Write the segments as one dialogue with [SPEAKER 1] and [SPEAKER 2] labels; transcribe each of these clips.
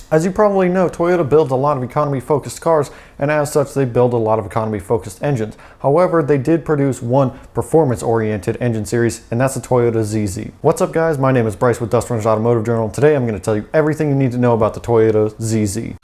[SPEAKER 1] As you probably know, Toyota builds a lot of economy-focused cars, and as such, they build a lot of economy-focused engines. However, they did produce one performance-oriented engine series, and that's the Toyota ZZ. What's up, guys? My name is Bryce with Dust Runners Automotive Journal. Today, I'm going to tell you everything you need to know about the Toyota ZZ.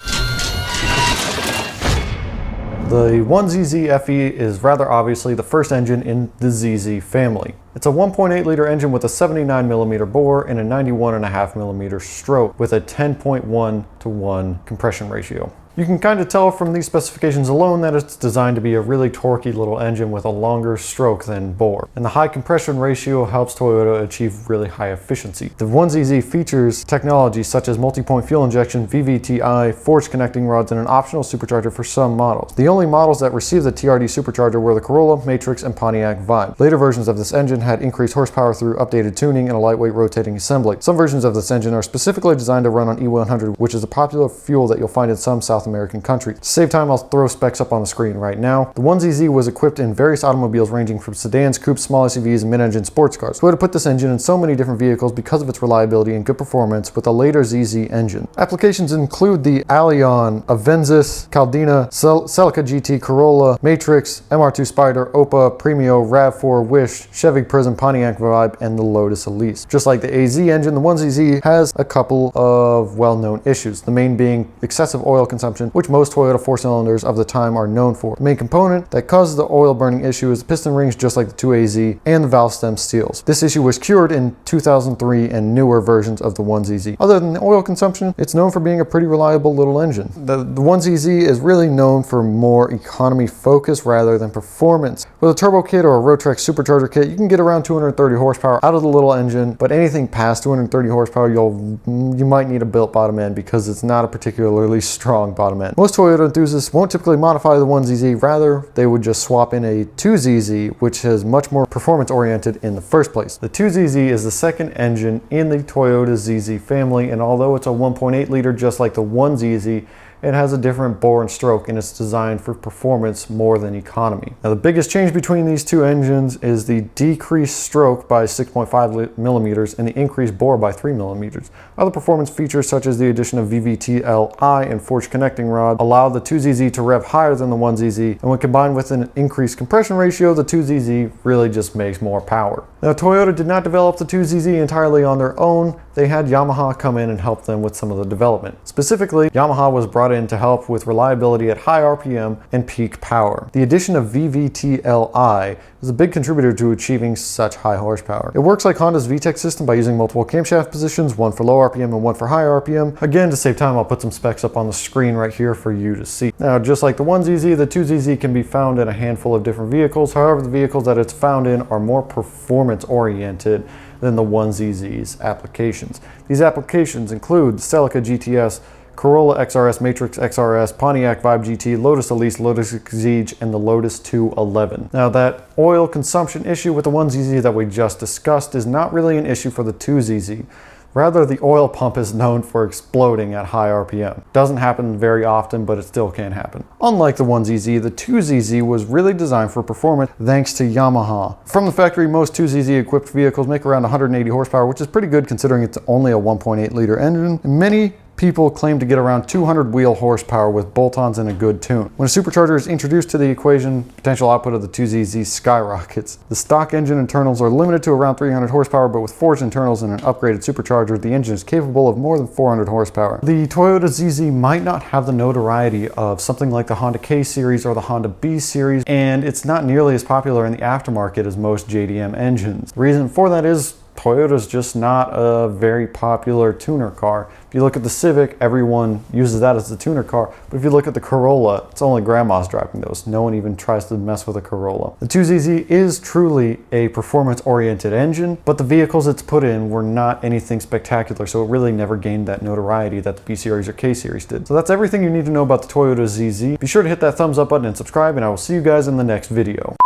[SPEAKER 1] The 1ZZ FE is rather obviously the first engine in the ZZ family. It's a 1.8 liter engine with a 79mm bore and a 91.5mm stroke with a 10.1 to 1 compression ratio. You can kind of tell from these specifications alone that it's designed to be a really torquey little engine with a longer stroke than bore. And the high compression ratio helps Toyota achieve really high efficiency. The 1ZZ features technology such as multi-point fuel injection, VVTi, forged connecting rods, and an optional supercharger for some models. The only models that received the TRD supercharger were the Corolla, Matrix, and Pontiac Vibe. Later versions of this engine had increased horsepower through updated tuning and a lightweight rotating assembly. Some versions of this engine are specifically designed to run on E100, which is a popular fuel that you'll find in some South American countries. To save time, I'll throw specs up on the screen right now. The 1ZZ was equipped in various automobiles ranging from sedans, coupes, small SUVs, and mid-engine sports cars. Toyota put this engine in so many different vehicles because of its reliability and good performance with a later ZZ engine. Applications include the Allion, Avensis, Caldina, Celica GT, Corolla, Matrix, MR2 Spider, Opa, Premio, RAV4, Wish, Chevy Prism, Pontiac Vibe, and the Lotus Elise. Just like the AZ engine, the 1ZZ has a couple of well-known issues, the main being excessive oil consumption, which most Toyota 4-cylinders of the time are known for. The main component that causes the oil burning issue is the piston rings, just like the 2AZ, and the valve stem seals. This issue was cured in 2003 and newer versions of the 1ZZ. Other than the oil consumption, it's known for being a pretty reliable little engine. The 1ZZ is really known for more economy focus rather than performance. With a turbo kit or a Roadtrack supercharger kit, you can get around 230 horsepower out of the little engine, but anything past 230 horsepower, you might need a built bottom end because it's not a particularly strong bottom end. Most Toyota enthusiasts won't typically modify the 1ZZ, rather they would just swap in a 2ZZ, which is much more performance oriented in the first place. The 2ZZ is the second engine in the Toyota ZZ family, and although it's a 1.8 liter just like the 1ZZ, it has a different bore and stroke, and it's designed for performance more than economy. Now, the biggest change between these two engines is the decreased stroke by 6.5 millimeters and the increased bore by 3 millimeters. Other performance features such as the addition of VVTi and forged connecting rod allow the 2ZZ to rev higher than the 1ZZ, and when combined with an increased compression ratio, the 2ZZ really just makes more power. Now, Toyota did not develop the 2ZZ entirely on their own. They had Yamaha come in and help them with some of the development. Specifically, Yamaha was brought in to help with reliability at high RPM and peak power. The addition of VVTi is a big contributor to achieving such high horsepower. It works like Honda's VTEC system by using multiple camshaft positions, one for low RPM and one for high RPM. Again, to save time, I'll put some specs up on the screen right here for you to see. Now, just like the 1ZZ, the 2ZZ can be found in a handful of different vehicles. However, the vehicles that it's found in are more performance oriented than the 1ZZ's applications. These applications include the Celica GTS, Corolla XRS, Matrix XRS, Pontiac Vibe GT, Lotus Elise, Lotus Exige, and the Lotus 211. Now, that oil consumption issue with the 1ZZ that we just discussed is not really an issue for the 2ZZ. Rather, the oil pump is known for exploding at high RPM. Doesn't happen very often, but it still can happen. Unlike the 1ZZ, the 2ZZ was really designed for performance thanks to Yamaha. From the factory, most 2ZZ equipped vehicles make around 180 horsepower, which is pretty good considering it's only a 1.8 liter engine. And many people claim to get around 200 wheel horsepower with bolt-ons and a good tune. When a supercharger is introduced to the equation, potential output of the 2ZZ skyrockets. The stock engine internals are limited to around 300 horsepower, but with forged internals and an upgraded supercharger, the engine is capable of more than 400 horsepower. The Toyota ZZ might not have the notoriety of something like the Honda K series or the Honda B series, and it's not nearly as popular in the aftermarket as most JDM engines. The reason for that is Toyota's just not a very popular tuner car. If you look at the Civic, everyone uses that as the tuner car. But if you look at the Corolla, it's only grandmas driving those. No one even tries to mess with a Corolla. The 2ZZ is truly a performance-oriented engine, but the vehicles it's put in were not anything spectacular, so it really never gained that notoriety that the B Series or K Series did. So that's everything you need to know about the Toyota ZZ. Be sure to hit that thumbs up button and subscribe, and I will see you guys in the next video.